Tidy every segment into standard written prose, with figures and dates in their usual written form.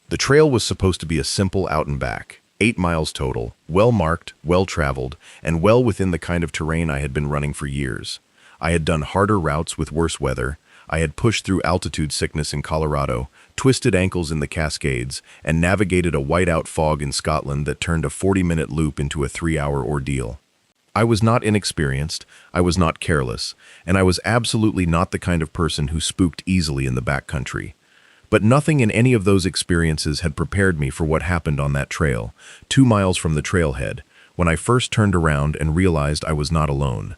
The trail was supposed to be a simple out and back, 8 miles total, well marked, well traveled, and well within the kind of terrain I had been running for years. I had done harder routes with worse weather. I had pushed through altitude sickness in Colorado, twisted ankles in the Cascades, and navigated a whiteout fog in Scotland that turned a 40-minute loop into a 3-hour ordeal. I was not inexperienced, I was not careless, and I was absolutely not the kind of person who spooked easily in the backcountry. But nothing in any of those experiences had prepared me for what happened on that trail, 2 miles from the trailhead, when I first turned around and realized I was not alone.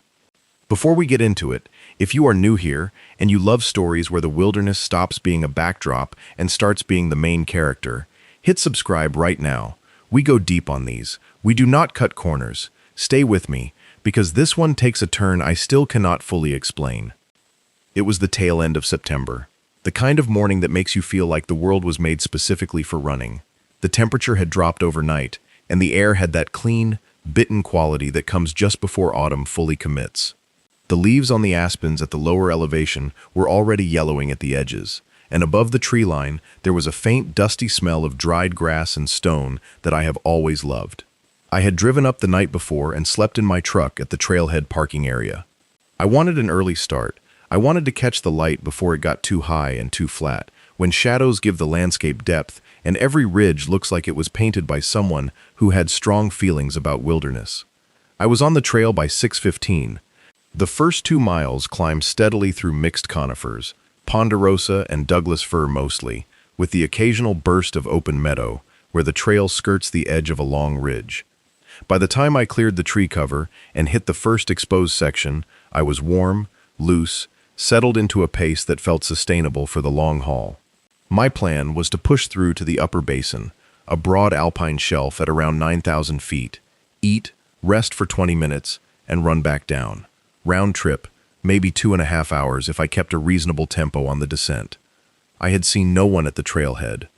Before we get into it, if you are new here and you love stories where the wilderness stops being a backdrop and starts being the main character, hit subscribe right now. We go deep on these. We do not cut corners. Stay with me, because this one takes a turn I still cannot fully explain. It was the tail end of September. The kind of morning that makes you feel like the world was made specifically for running. The temperature had dropped overnight, and the air had that clean, bitten quality that comes just before autumn fully commits. The leaves on the aspens at the lower elevation were already yellowing at the edges, and above the tree line there was a faint, dusty smell of dried grass and stone that I have always loved. I had driven up the night before and slept in my truck at the Trailhead parking area. I wanted an early start. I wanted to catch the light before it got too high and too flat, when shadows give the landscape depth and every ridge looks like it was painted by someone who had strong feelings about wilderness. I was on the trail by 6:15. The first 2 miles climbed steadily through mixed conifers, ponderosa and Douglas fir mostly, with the occasional burst of open meadow, where the trail skirts the edge of a long ridge. By the time I cleared the tree cover and hit the first exposed section, I was warm, loose, settled into a pace that felt sustainable for the long haul. My plan was to push through to the upper basin, a broad alpine shelf at around 9,000 feet, eat, rest for 20 minutes, and run back down. Round trip, maybe 2.5 hours if I kept a reasonable tempo on the descent. I had seen no one at the trailhead.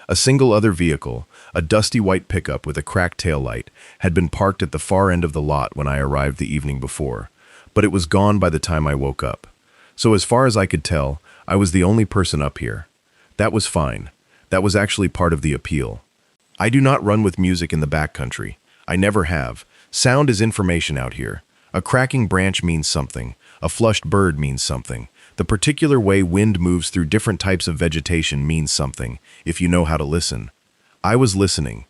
A single other vehicle, a dusty white pickup with a cracked taillight, had been parked at the far end of the lot when I arrived the evening before, but it was gone by the time I woke up. So as far as I could tell, I was the only person up here. That was fine. That was actually part of the appeal. I do not run with music in the backcountry. I never have. Sound is information out here. A cracking branch means something. A flushed bird means something. The particular way wind moves through different types of vegetation means something, if you know how to listen. I was listening.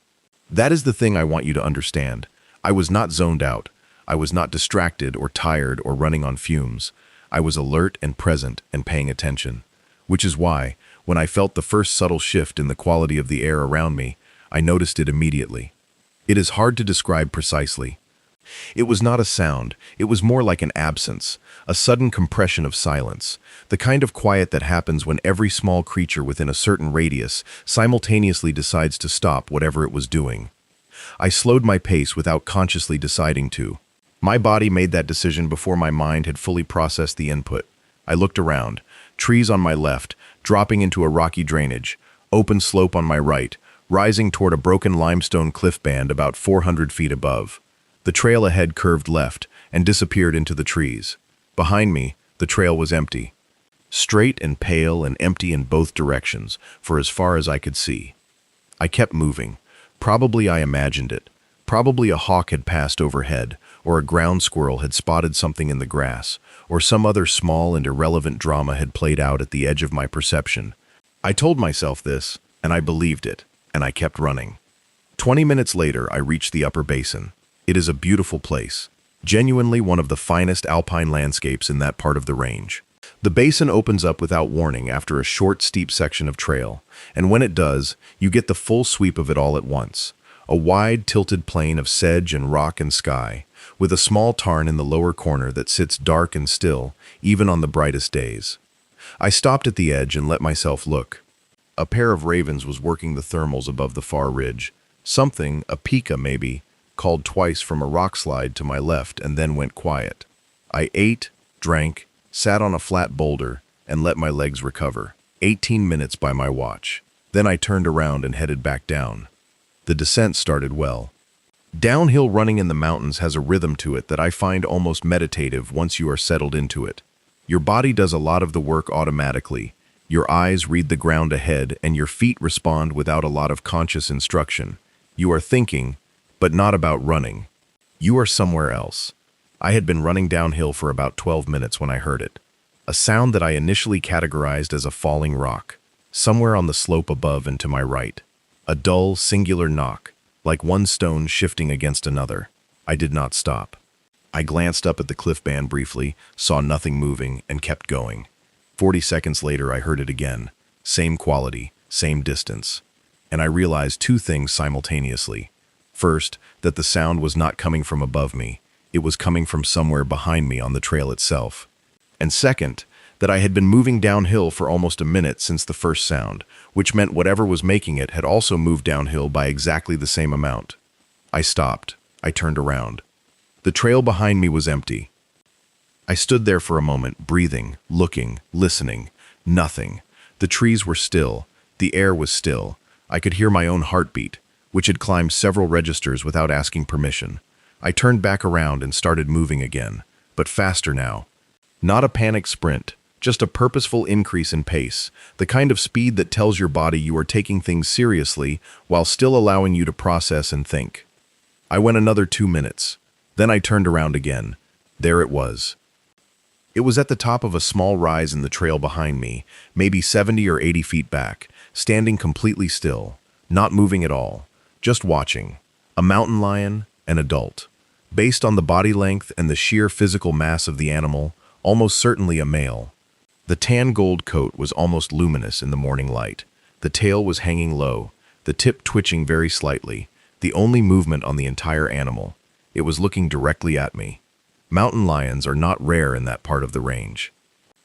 That is the thing I want you to understand. I was not zoned out. I was not distracted or tired or running on fumes. I was alert and present and paying attention. Which is why, when I felt the first subtle shift in the quality of the air around me, I noticed it immediately. It is hard to describe precisely. It was not a sound, it was more like an absence, a sudden compression of silence, the kind of quiet that happens when every small creature within a certain radius simultaneously decides to stop whatever it was doing. I slowed my pace without consciously deciding to. My body made that decision before my mind had fully processed the input. I looked around, trees on my left, dropping into a rocky drainage, open slope on my right, rising toward a broken limestone cliff band about 400 feet above. The trail ahead curved left and disappeared into the trees. Behind me, the trail was empty. Straight and pale and empty in both directions, for as far as I could see. I kept moving. Probably I imagined it. Probably a hawk had passed overhead, or a ground squirrel had spotted something in the grass, or some other small and irrelevant drama had played out at the edge of my perception. I told myself this, and I believed it, and I kept running. 20 minutes later, I reached the upper basin. It is a beautiful place, genuinely one of the finest alpine landscapes in that part of the range. The basin opens up without warning after a short, steep section of trail, and when it does, you get the full sweep of it all at once. A wide, tilted plain of sedge and rock and sky, with a small tarn in the lower corner that sits dark and still, even on the brightest days. I stopped at the edge and let myself look. A pair of ravens was working the thermals above the far ridge. Something, a pika maybe, called twice from a rock slide to my left and then went quiet. I ate, drank, sat on a flat boulder, and let my legs recover. 18 minutes by my watch. Then I turned around and headed back down. The descent started well. Downhill running in the mountains has a rhythm to it that I find almost meditative once you are settled into it. Your body does a lot of the work automatically, Your eyes read the ground ahead, and your feet respond without a lot of conscious instruction. You are thinking, but not about running. You are somewhere else. I had been running downhill for about 12 minutes when I heard it. A sound that I initially categorized as a falling rock, somewhere on the slope above and to my right. A dull, singular knock, like one stone shifting against another. I did not stop. I glanced up at the cliff band briefly, saw nothing moving, and kept going. 40 seconds later, I heard it again. Same quality, same distance. And I realized two things simultaneously. First, that the sound was not coming from above me. It was coming from somewhere behind me on the trail itself. And second, that I had been moving downhill for almost a minute since the first sound, which meant whatever was making it had also moved downhill by exactly the same amount. I stopped. I turned around. The trail behind me was empty. I stood there for a moment, breathing, looking, listening. Nothing. The trees were still. The air was still. I could hear my own heartbeat, which had climbed several registers without asking permission. I turned back around and started moving again, but faster now. Not a panic sprint, just a purposeful increase in pace, the kind of speed that tells your body you are taking things seriously while still allowing you to process and think. I went another 2 minutes. Then I turned around again. There it was. It was at the top of a small rise in the trail behind me, maybe 70 or 80 feet back, standing completely still, not moving at all, just watching. A mountain lion, an adult. Based on the body length and the sheer physical mass of the animal, almost certainly a male. The tan gold coat was almost luminous in the morning light. The tail was hanging low, the tip twitching very slightly, the only movement on the entire animal. It was looking directly at me. Mountain lions are not rare in that part of the range.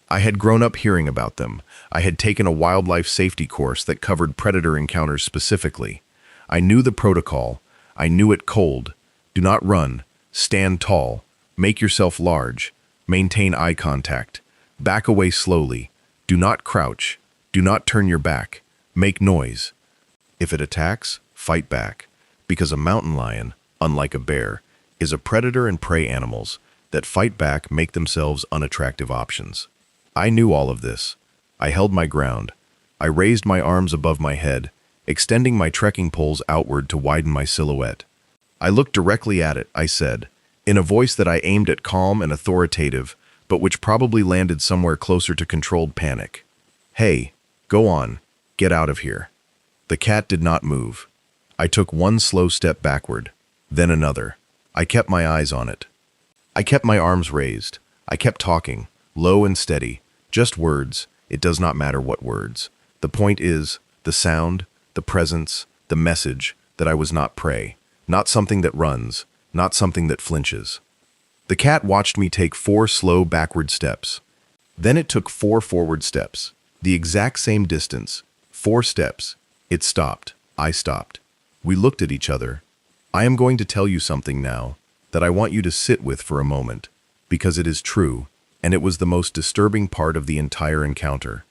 I had grown up hearing about them. I had taken a wildlife safety course that covered predator encounters specifically. I knew the protocol. I knew it cold. Do not run. Stand tall. Make yourself large. Maintain eye contact. Back away slowly. Do not crouch. Do not turn your back. Make noise. If it attacks, fight back. Because a mountain lion, unlike a bear, is a predator and prey animals that fight back make themselves unattractive options. I knew all of this. I held my ground. I raised my arms above my head, extending my trekking poles outward to widen my silhouette. I looked directly at it, I said, in a voice that I aimed at calm and authoritative, but which probably landed somewhere closer to controlled panic. Hey, go on. Get out of here. The cat did not move. I took one slow step backward, then another. I kept my eyes on it. I kept my arms raised. I kept talking, low and steady. Just words. It does not matter what words. The point is, the sound, the presence, the message that I was not prey, not something that runs, not something that flinches. The cat watched me take 4 slow backward steps. Then it took 4 forward steps, the exact same distance, 4 steps. It stopped. I stopped. We looked at each other. I am going to tell you something now that I want you to sit with for a moment, because it is true, and it was the most disturbing part of the entire encounter.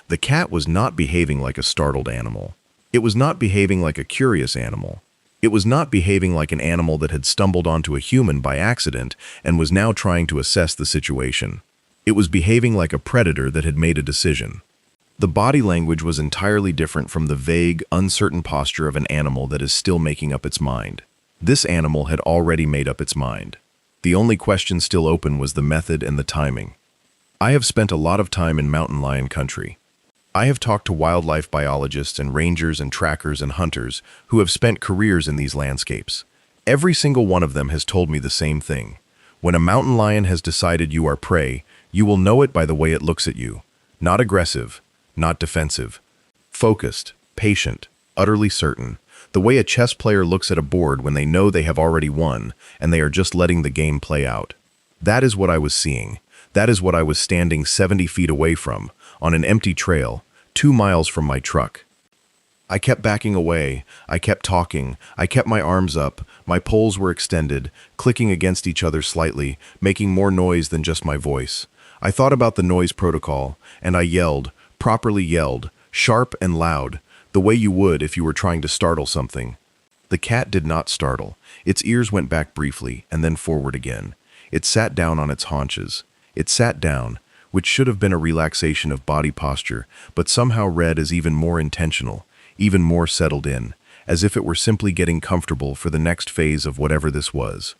The cat was not behaving like a startled animal. It was not behaving like a curious animal. It was not behaving like an animal that had stumbled onto a human by accident and was now trying to assess the situation. It was behaving like a predator that had made a decision. The body language was entirely different from the vague, uncertain posture of an animal that is still making up its mind. This animal had already made up its mind. The only question still open was the method and the timing. I have spent a lot of time in mountain lion country. I have talked to wildlife biologists and rangers and trackers and hunters who have spent careers in these landscapes. Every single one of them has told me the same thing. When a mountain lion has decided you are prey, you will know it by the way it looks at you. Not aggressive, not defensive. Focused, patient, utterly certain. The way a chess player looks at a board when they know they have already won and they are just letting the game play out. That is what I was seeing. That is what I was standing 70 feet away from, on an empty trail, 2 miles from my truck. I kept backing away. I kept talking. I kept my arms up. My poles were extended, clicking against each other slightly, making more noise than just my voice. I thought about the noise protocol, and I yelled, properly yelled, sharp and loud, the way you would if you were trying to startle something. The cat did not startle. Its ears went back briefly, and then forward again. It sat down on its haunches. It sat down, which should have been a relaxation of body posture, but somehow read as even more intentional, even more settled in, as if it were simply getting comfortable for the next phase of whatever this was.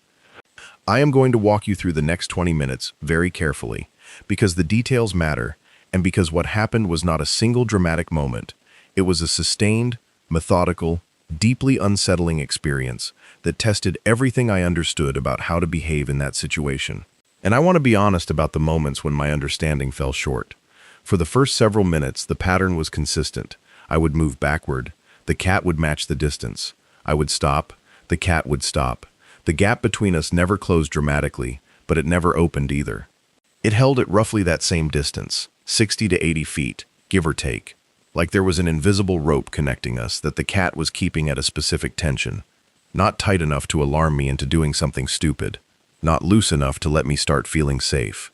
I am going to walk you through the next 20 minutes very carefully, because the details matter, and because what happened was not a single dramatic moment. It was a sustained, methodical, deeply unsettling experience that tested everything I understood about how to behave in that situation. And I want to be honest about the moments when my understanding fell short. For the first several minutes, the pattern was consistent. I would move backward. The cat would match the distance. I would stop. The cat would stop. The gap between us never closed dramatically, but it never opened either. It held at roughly that same distance, 60 to 80 feet, give or take, like there was an invisible rope connecting us that the cat was keeping at a specific tension, not tight enough to alarm me into doing something stupid, not loose enough to let me start feeling safe.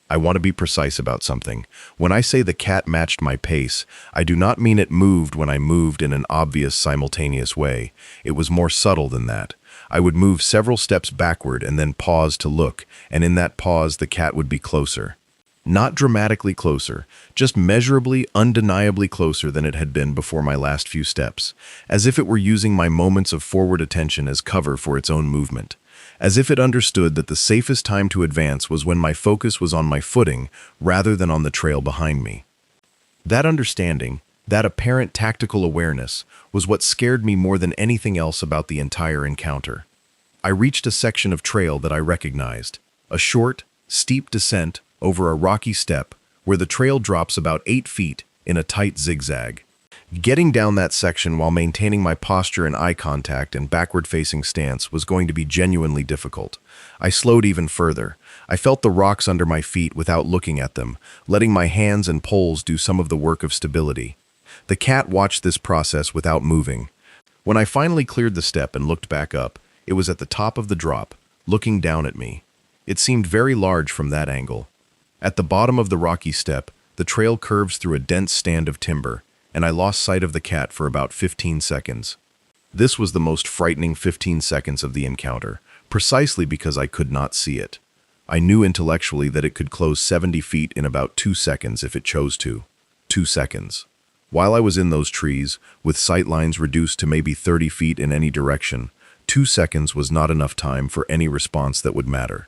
I want to be precise about something. When I say the cat matched my pace, I do not mean it moved when I moved in an obvious simultaneous way. It was more subtle than that. I would move several steps backward and then pause to look, and in that pause the cat would be closer. Not dramatically closer, just measurably, undeniably closer than it had been before my last few steps, as if it were using my moments of forward attention as cover for its own movement, as if it understood that the safest time to advance was when my focus was on my footing rather than on the trail behind me. That understanding, that apparent tactical awareness, was what scared me more than anything else about the entire encounter. I reached a section of trail that I recognized, a short, steep descent over a rocky step where the trail drops about 8 feet in a tight zigzag. Getting down that section while maintaining my posture and eye contact and backward-facing stance was going to be genuinely difficult. I slowed even further. I felt the rocks under my feet without looking at them, letting my hands and poles do some of the work of stability. The cat watched this process without moving. When I finally cleared the step and looked back up, it was at the top of the drop, looking down at me. It seemed very large from that angle. At the bottom of the rocky step, the trail curves through a dense stand of timber, and I lost sight of the cat for about 15 seconds. This was the most frightening 15 seconds of the encounter, precisely because I could not see it. I knew intellectually that it could close 70 feet in about 2 seconds if it chose to. 2 seconds. While I was in those trees, with sight lines reduced to maybe 30 feet in any direction, 2 seconds was not enough time for any response that would matter.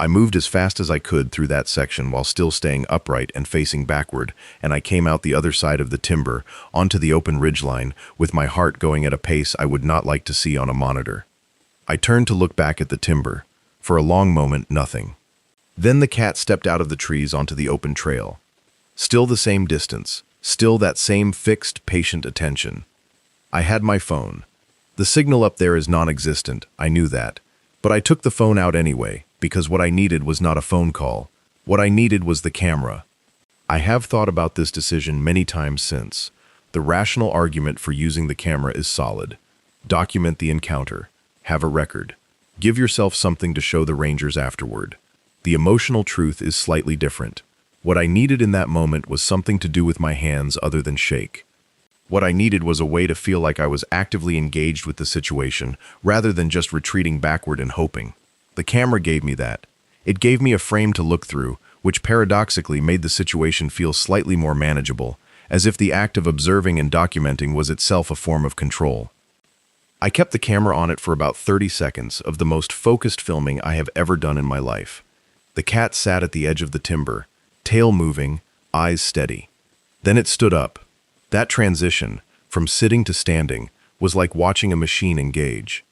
I moved as fast as I could through that section while still staying upright and facing backward, and I came out the other side of the timber, onto the open ridgeline, with my heart going at a pace I would not like to see on a monitor. I turned to look back at the timber. For a long moment, nothing. Then the cat stepped out of the trees onto the open trail. Still the same distance, still that same fixed, patient attention. I had my phone. The signal up there is non-existent, I knew that. But I took the phone out anyway, because what I needed was not a phone call. What I needed was the camera. I have thought about this decision many times since. The rational argument for using the camera is solid. Document the encounter. Have a record. Give yourself something to show the rangers afterward. The emotional truth is slightly different. What I needed in that moment was something to do with my hands other than shake. What I needed was a way to feel like I was actively engaged with the situation, rather than just retreating backward and hoping. The camera gave me that. It gave me a frame to look through, which paradoxically made the situation feel slightly more manageable, as if the act of observing and documenting was itself a form of control. I kept the camera on it for about 30 seconds of the most focused filming I have ever done in my life. The cat sat at the edge of the timber, tail moving, eyes steady. Then it stood up. That transition, from sitting to standing, was like watching a machine engage.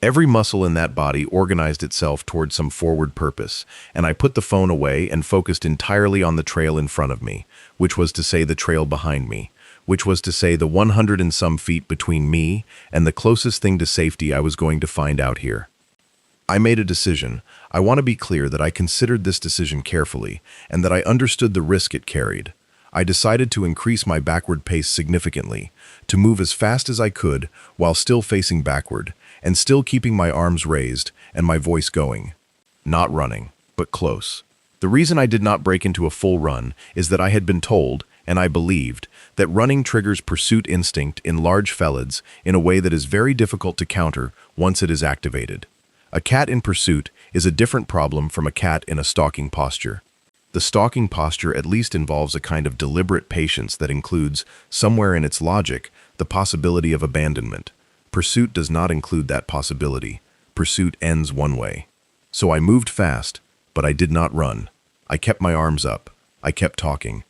Every muscle in that body organized itself toward some forward purpose, and I put the phone away and focused entirely on the trail in front of me, which was to say the trail behind me, which was to say the 100 and some feet between me and the closest thing to safety I was going to find out here. I made a decision. I want to be clear that I considered this decision carefully and that I understood the risk it carried. I decided to increase my backward pace significantly, to move as fast as I could while still facing backward, and still keeping my arms raised and my voice going. Not running, but close. The reason I did not break into a full run is that I had been told, and I believed, that running triggers pursuit instinct in large felids in a way that is very difficult to counter once it is activated. A cat in pursuit is a different problem from a cat in a stalking posture. The stalking posture at least involves a kind of deliberate patience that includes, somewhere in its logic, the possibility of abandonment. Pursuit does not include that possibility. Pursuit ends one way. So I moved fast, but I did not run. I kept my arms up. I kept talking.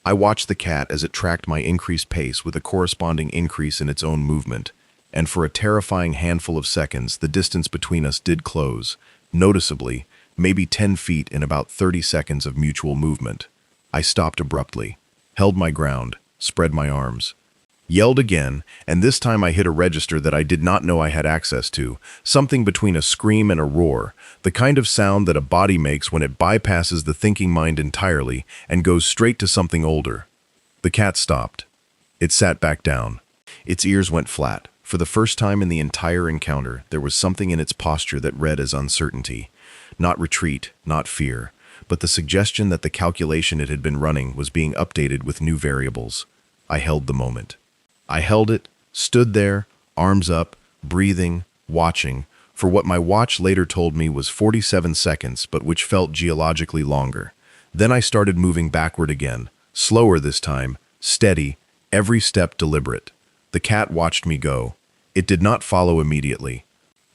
I watched the cat as it tracked my increased pace with a corresponding increase in its own movement, and for a terrifying handful of seconds, the distance between us did close, noticeably, maybe 10 feet in about 30 seconds of mutual movement. I stopped abruptly, held my ground, spread my arms, yelled again, and this time I hit a register that I did not know I had access to, something between a scream and a roar, the kind of sound that a body makes when it bypasses the thinking mind entirely and goes straight to something older. The cat stopped. It sat back down. Its ears went flat. For the first time in the entire encounter, there was something in its posture that read as uncertainty. Not retreat, not fear, but the suggestion that the calculation it had been running was being updated with new variables. I held the moment. I held it, stood there, arms up, breathing, watching, for what my watch later told me was 47 seconds, but which felt geologically longer. Then I started moving backward again, slower this time, steady, every step deliberate. The cat watched me go. It did not follow immediately.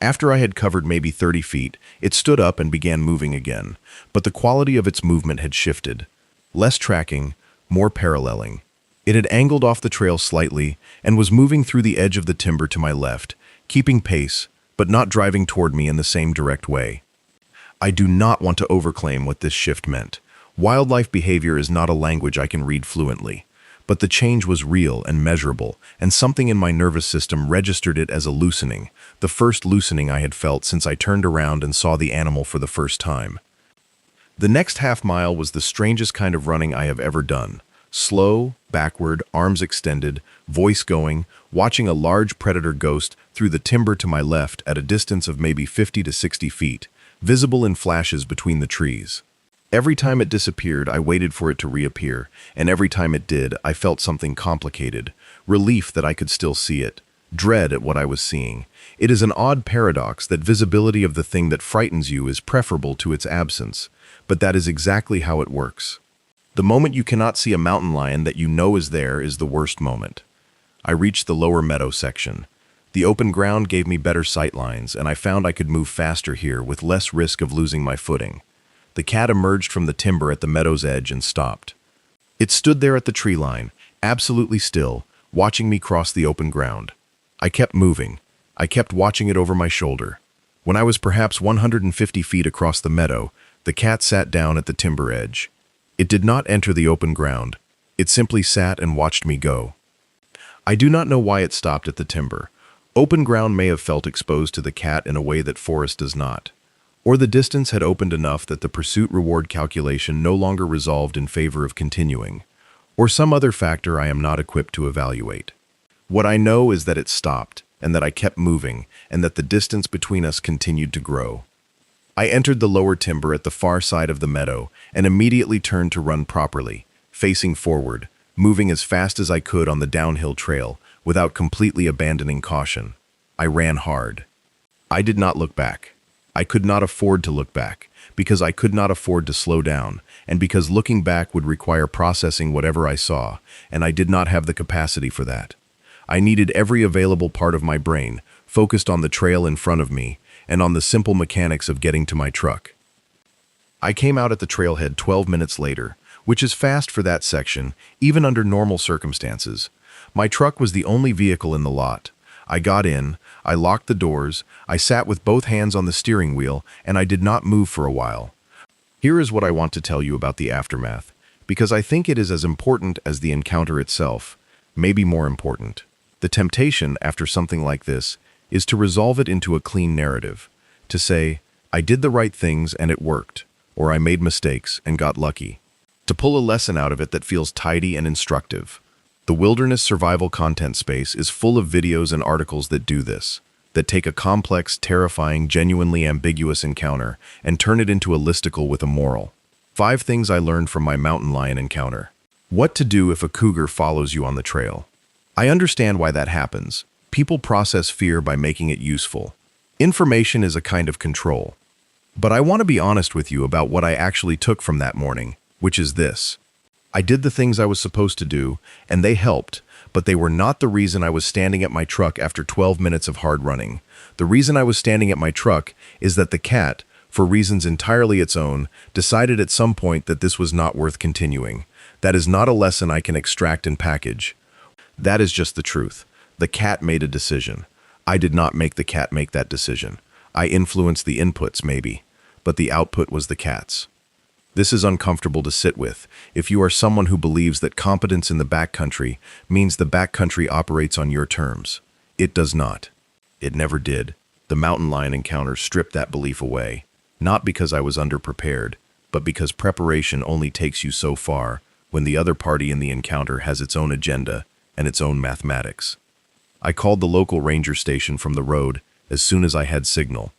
After I had covered maybe 30 feet, it stood up and began moving again, but the quality of its movement had shifted. Less tracking, more paralleling. It had angled off the trail slightly and was moving through the edge of the timber to my left, keeping pace, but not driving toward me in the same direct way. I do not want to overclaim what this shift meant. Wildlife behavior is not a language I can read fluently. But the change was real and measurable, and something in my nervous system registered it as a loosening, the first loosening I had felt since I turned around and saw the animal for the first time. The next half-mile was the strangest kind of running I have ever done. Slow, backward, arms extended, voice going, watching a large predator ghost through the timber to my left at a distance of maybe 50 to 60 feet, visible in flashes between the trees. Every time it disappeared, I waited for it to reappear, and every time it did, I felt something complicated. Relief that I could still see it. Dread at what I was seeing. It is an odd paradox that visibility of the thing that frightens you is preferable to its absence, but that is exactly how it works. The moment you cannot see a mountain lion that you know is there is the worst moment. I reached the lower meadow section. The open ground gave me better sight lines, and I found I could move faster here with less risk of losing my footing. The cat emerged from the timber at the meadow's edge and stopped. It stood there at the tree line, absolutely still, watching me cross the open ground. I kept moving. I kept watching it over my shoulder. When I was perhaps 150 feet across the meadow, the cat sat down at the timber edge. It did not enter the open ground. It simply sat and watched me go. I do not know why it stopped at the timber. Open ground may have felt exposed to the cat in a way that forest does not. Or the distance had opened enough that the pursuit-reward calculation no longer resolved in favor of continuing. Or some other factor I am not equipped to evaluate. What I know is that it stopped, and that I kept moving, and that the distance between us continued to grow. I entered the lower timber at the far side of the meadow, and immediately turned to run properly, facing forward, moving as fast as I could on the downhill trail, without completely abandoning caution. I ran hard. I did not look back. I could not afford to look back, because I could not afford to slow down, and because looking back would require processing whatever I saw, and I did not have the capacity for that. I needed every available part of my brain, focused on the trail in front of me, and on the simple mechanics of getting to my truck. I came out at the trailhead 12 minutes later, which is fast for that section, even under normal circumstances. My truck was the only vehicle in the lot. I got in, I locked the doors, I sat with both hands on the steering wheel, and I did not move for a while. Here is what I want to tell you about the aftermath, because I think it is as important as the encounter itself, maybe more important. The temptation, after something like this, is to resolve it into a clean narrative, to say, I did the right things and it worked, or I made mistakes and got lucky. To pull a lesson out of it that feels tidy and instructive. The wilderness survival content space is full of videos and articles that do this, that take a complex, terrifying, genuinely ambiguous encounter and turn it into a listicle with a moral. 5 things I learned from my mountain lion encounter. What to do if a cougar follows you on the trail. I understand why that happens. People process fear by making it useful. Information is a kind of control. But I want to be honest with you about what I actually took from that morning. which is this. I did the things I was supposed to do, and they helped, but they were not the reason I was standing at my truck after 12 minutes of hard running. The reason I was standing at my truck is that the cat, for reasons entirely its own, decided at some point that this was not worth continuing. That is not a lesson I can extract and package. That is just the truth. The cat made a decision. I did not make the cat make that decision. I influenced the inputs, maybe, but the output was the cat's. This is uncomfortable to sit with if you are someone who believes that competence in the backcountry means the backcountry operates on your terms. It does not. It never did. The mountain lion encounter stripped that belief away, not because I was underprepared, but because preparation only takes you so far when the other party in the encounter has its own agenda and its own mathematics. I called the local ranger station from the road as soon as I had signal.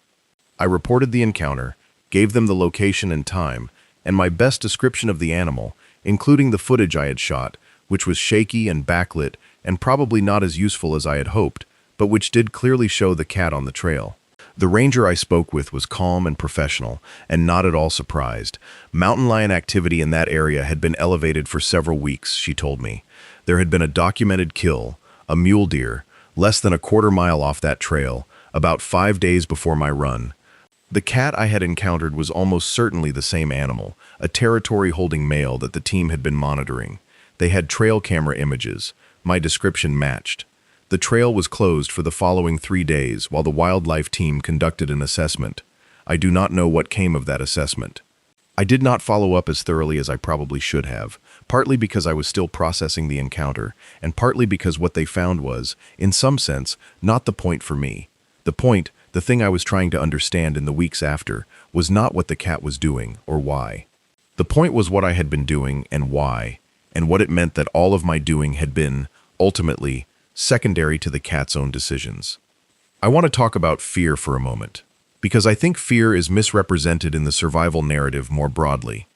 I reported the encounter, gave them the location and time, and my best description of the animal, including the footage I had shot, which was shaky and backlit and probably not as useful as I had hoped, but which did clearly show the cat on the trail. The ranger I spoke with was calm and professional, and not at all surprised. Mountain lion activity in that area had been elevated for several weeks, she told me. There had been a documented kill, a mule deer, less than a quarter-mile off that trail, about 5 days before my run. The cat I had encountered was almost certainly the same animal, a territory-holding male that the team had been monitoring. They had trail camera images. My description matched. The trail was closed for the following 3 days while the wildlife team conducted an assessment. I do not know what came of that assessment. I did not follow up as thoroughly as I probably should have, partly because I was still processing the encounter, and partly because what they found was, in some sense, not the point for me. The point, the thing I was trying to understand in the weeks after, was not what the cat was doing or why. The point was what I had been doing and why, and what it meant that all of my doing had been, ultimately, secondary to the cat's own decisions. I want to talk about fear for a moment, because I think fear is misrepresented in the survival narrative more broadly.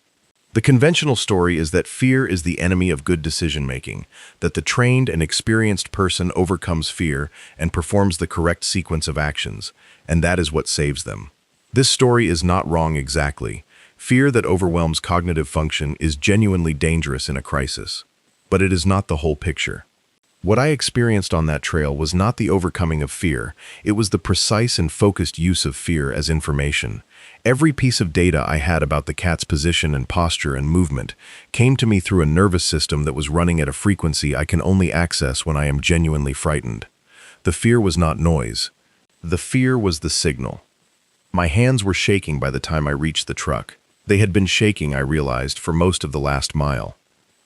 The conventional story is that fear is the enemy of good decision-making, that the trained and experienced person overcomes fear and performs the correct sequence of actions, and that is what saves them. This story is not wrong exactly. Fear that overwhelms cognitive function is genuinely dangerous in a crisis, but it is not the whole picture. What I experienced on that trail was not the overcoming of fear, it was the precise and focused use of fear as information. Every piece of data I had about the cat's position and posture and movement came to me through a nervous system that was running at a frequency I can only access when I am genuinely frightened. The fear was not noise. The fear was the signal. My hands were shaking by the time I reached the truck. They had been shaking, I realized, for most of the last mile.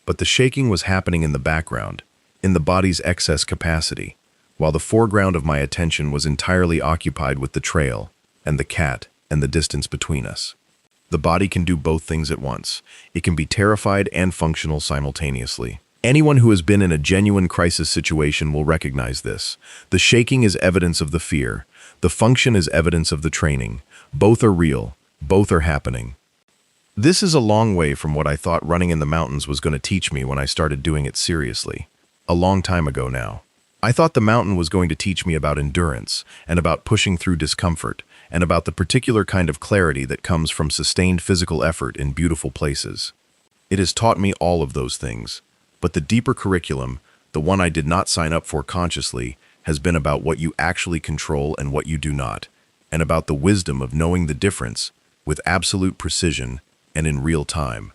But the shaking was happening in the background, in the body's excess capacity, while the foreground of my attention was entirely occupied with the trail and the cat and the distance between us. The body can do both things at once. It can be terrified and functional simultaneously. Anyone who has been in a genuine crisis situation will recognize this. The shaking is evidence of the fear. The function is evidence of the training. Both are real. Both are happening. This is a long way from what I thought running in the mountains was going to teach me when I started doing it seriously. A long time ago now. I thought the mountain was going to teach me about endurance and about pushing through discomfort and about the particular kind of clarity that comes from sustained physical effort in beautiful places. It has taught me all of those things, but the deeper curriculum, the one I did not sign up for consciously, has been about what you actually control and what you do not, and about the wisdom of knowing the difference with absolute precision and in real time.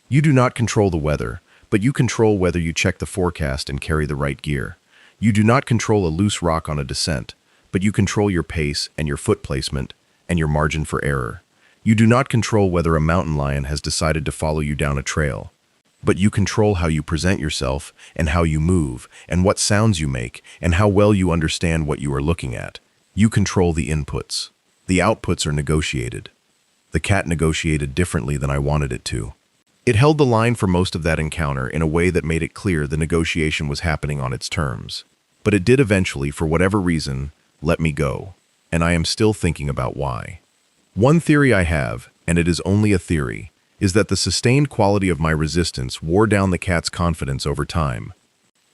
You do not control the weather, but you control whether you check the forecast and carry the right gear. You do not control a loose rock on a descent, but you control your pace and your foot placement and your margin for error. You do not control whether a mountain lion has decided to follow you down a trail, but you control how you present yourself and how you move and what sounds you make and how well you understand what you are looking at. You control the inputs. The outputs are negotiated. The cat negotiated differently than I wanted it to. It held the line for most of that encounter in a way that made it clear the negotiation was happening on its terms. But it did eventually, for whatever reason, let me go, and I am still thinking about why. One theory I have, and it is only a theory, is that the sustained quality of my resistance wore down the cat's confidence over time.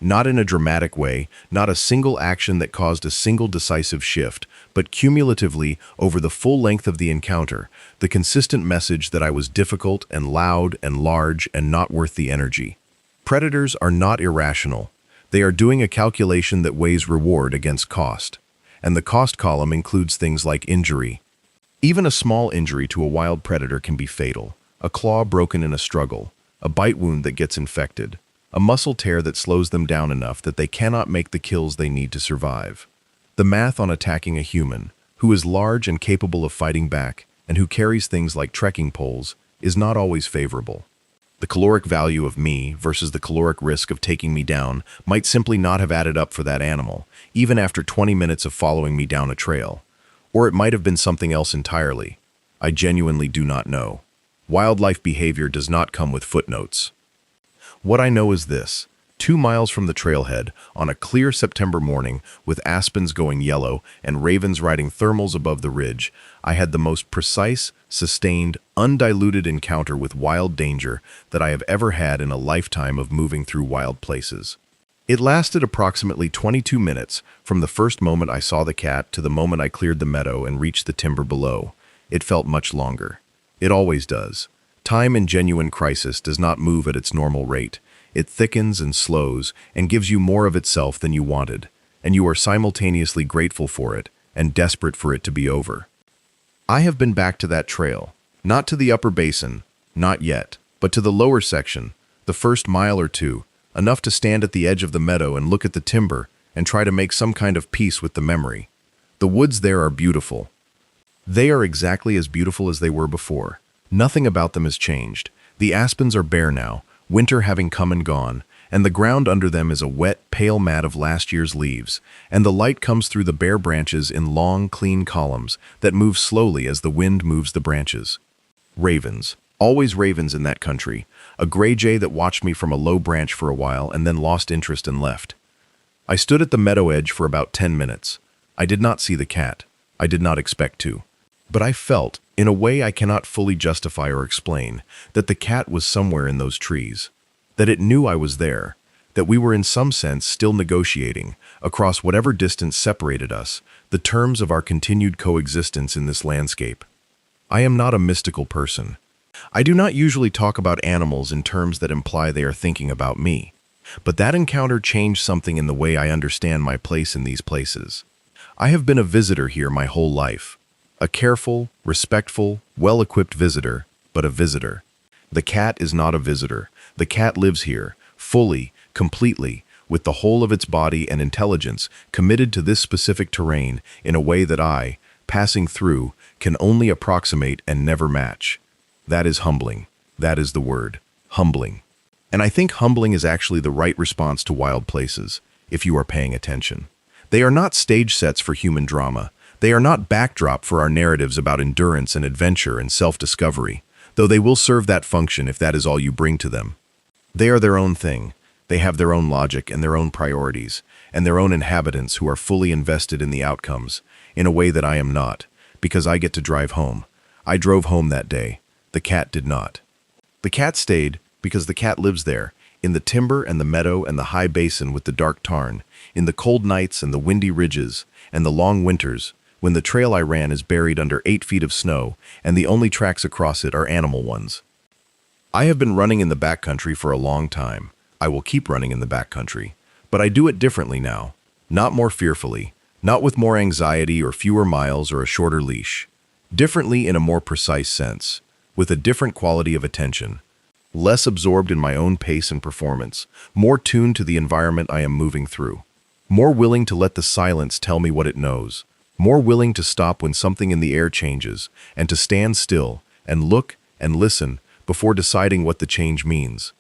Not in a dramatic way, not a single action that caused a single decisive shift, but cumulatively, over the full length of the encounter, the consistent message that I was difficult and loud and large and not worth the energy. Predators are not irrational. They are doing a calculation that weighs reward against cost. And the cost column includes things like injury. Even a small injury to a wild predator can be fatal. A claw broken in a struggle, a bite wound that gets infected, a muscle tear that slows them down enough that they cannot make the kills they need to survive. The math on attacking a human, who is large and capable of fighting back, and who carries things like trekking poles, is not always favorable. The caloric value of me versus the caloric risk of taking me down might simply not have added up for that animal, even after 20 minutes of following me down a trail. Or it might have been something else entirely. I genuinely do not know. Wildlife behavior does not come with footnotes. What I know is this: 2 miles from the trailhead, on a clear September morning, with aspens going yellow and ravens riding thermals above the ridge, I had the most precise, sustained, undiluted encounter with wild danger that I have ever had in a lifetime of moving through wild places. It lasted approximately 22 minutes, from the first moment I saw the cat to the moment I cleared the meadow and reached the timber below. It felt much longer. It always does. Time in genuine crisis does not move at its normal rate. It thickens and slows and gives you more of itself than you wanted, and you are simultaneously grateful for it and desperate for it to be over. I have been back to that trail, not to the upper basin, not yet, but to the lower section, the first mile or two, enough to stand at the edge of the meadow and look at the timber and try to make some kind of peace with the memory. The woods there are beautiful. They are exactly as beautiful as they were before. Nothing about them has changed. The aspens are bare now, winter having come and gone, and the ground under them is a wet, pale mat of last year's leaves, and the light comes through the bare branches in long, clean columns that move slowly as the wind moves the branches. Ravens. Always ravens in that country. A gray jay that watched me from a low branch for a while and then lost interest and left. I stood at the meadow edge for about 10 minutes. I did not see the cat. I did not expect to. But I felt, in a way I cannot fully justify or explain, that the cat was somewhere in those trees, that it knew I was there, that we were in some sense still negotiating, across whatever distance separated us, the terms of our continued coexistence in this landscape. I am not a mystical person. I do not usually talk about animals in terms that imply they are thinking about me, but that encounter changed something in the way I understand my place in these places. I have been a visitor here my whole life. A careful, respectful, well-equipped visitor, but a visitor. The cat is not a visitor. The cat lives here, fully, completely, with the whole of its body and intelligence committed to this specific terrain in a way that I, passing through, can only approximate and never match. That is humbling. That is the word. Humbling. And I think humbling is actually the right response to wild places, if you are paying attention. They are not stage sets for human drama. They are not backdrop for our narratives about endurance and adventure and self-discovery, though they will serve that function if that is all you bring to them. They are their own thing. They have their own logic and their own priorities, and their own inhabitants who are fully invested in the outcomes, in a way that I am not, because I get to drive home. I drove home that day. The cat did not. The cat stayed because the cat lives there, in the timber and the meadow and the high basin with the dark tarn, in the cold nights and the windy ridges, and the long winters, when the trail I ran is buried under 8 feet of snow, and the only tracks across it are animal ones. I have been running in the backcountry for a long time. I will keep running in the backcountry, but I do it differently now. Not more fearfully, not with more anxiety or fewer miles or a shorter leash. Differently in a more precise sense, with a different quality of attention. Less absorbed in my own pace and performance, more tuned to the environment I am moving through. More willing to let the silence tell me what it knows. More willing to stop when something in the air changes, and to stand still, and look, and listen, before deciding what the change means.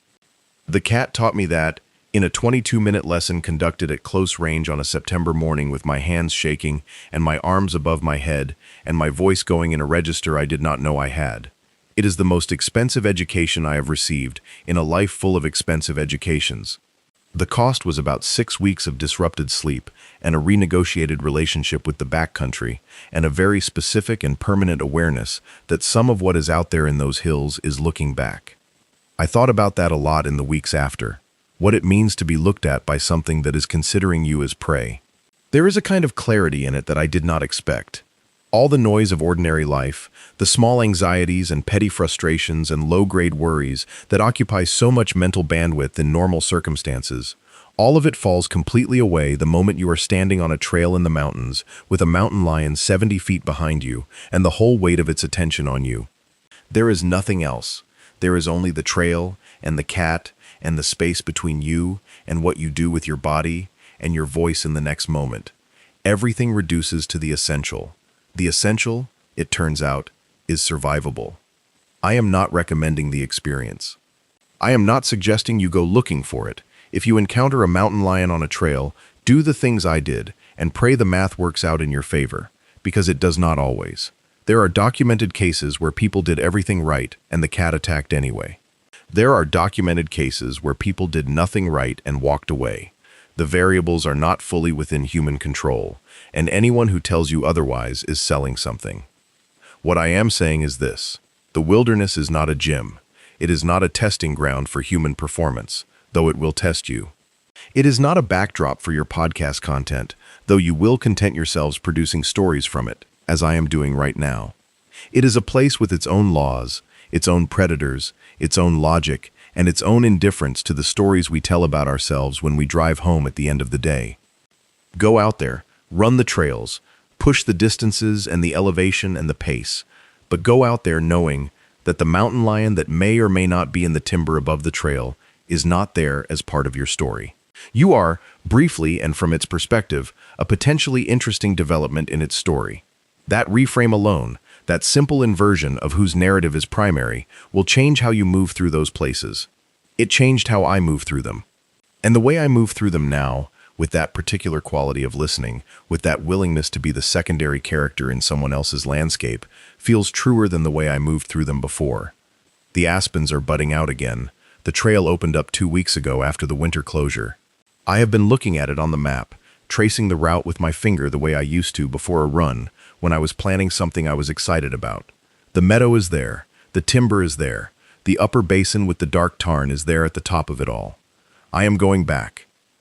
The cat taught me that, in a 22-minute lesson conducted at close range on a September morning with my hands shaking, and my arms above my head, and my voice going in a register I did not know I had. It is the most expensive education I have received, in a life full of expensive educations. The cost was about 6 weeks of disrupted sleep and a renegotiated relationship with the backcountry and a very specific and permanent awareness that some of what is out there in those hills is looking back. I thought about that a lot in the weeks after. what it means to be looked at by something that is considering you as prey. There is a kind of clarity in it that I did not expect. All the noise of ordinary life, the small anxieties and petty frustrations and low-grade worries that occupy so much mental bandwidth in normal circumstances, all of it falls completely away the moment you are standing on a trail in the mountains with a mountain lion 70 feet behind you and the whole weight of its attention on you. There is nothing else. There is only the trail and the cat and the space between you and what you do with your body and your voice in the next moment. Everything reduces to the essential. The essential, it turns out, is survivable. I am not recommending the experience. I am not suggesting you go looking for it. If you encounter a mountain lion on a trail, do the things I did and pray the math works out in your favor, because it does not always. There are documented cases where people did everything right and the cat attacked anyway. There are documented cases where people did nothing right and walked away. The variables are not fully within human control, and anyone who tells you otherwise is selling something. What I am saying is this: the wilderness is not a gym. It is not a testing ground for human performance, though it will test you. It is not a backdrop for your podcast content, though you will content yourselves producing stories from it, as I am doing right now. It is a place with its own laws, its own predators, its own logic, and its own indifference to the stories we tell about ourselves when we drive home at the end of the day. Go out there, run the trails, push the distances and the elevation and the pace, but go out there knowing that the mountain lion that may or may not be in the timber above the trail is not there as part of your story. You are, briefly and from its perspective, a potentially interesting development in its story. That reframe alone, that simple inversion of whose narrative is primary, will change how you move through those places. It changed how I move through them. And the way I move through them now, with that particular quality of listening, with that willingness to be the secondary character in someone else's landscape, feels truer than the way I moved through them before. The aspens are budding out again. The trail opened up 2 weeks ago after the winter closure. I have been looking at it on the map, tracing the route with my finger the way I used to before a run, when I was planning something I was excited about. The meadow is there, the timber is there, the upper basin with the dark tarn is there at the top of it all. I am going back.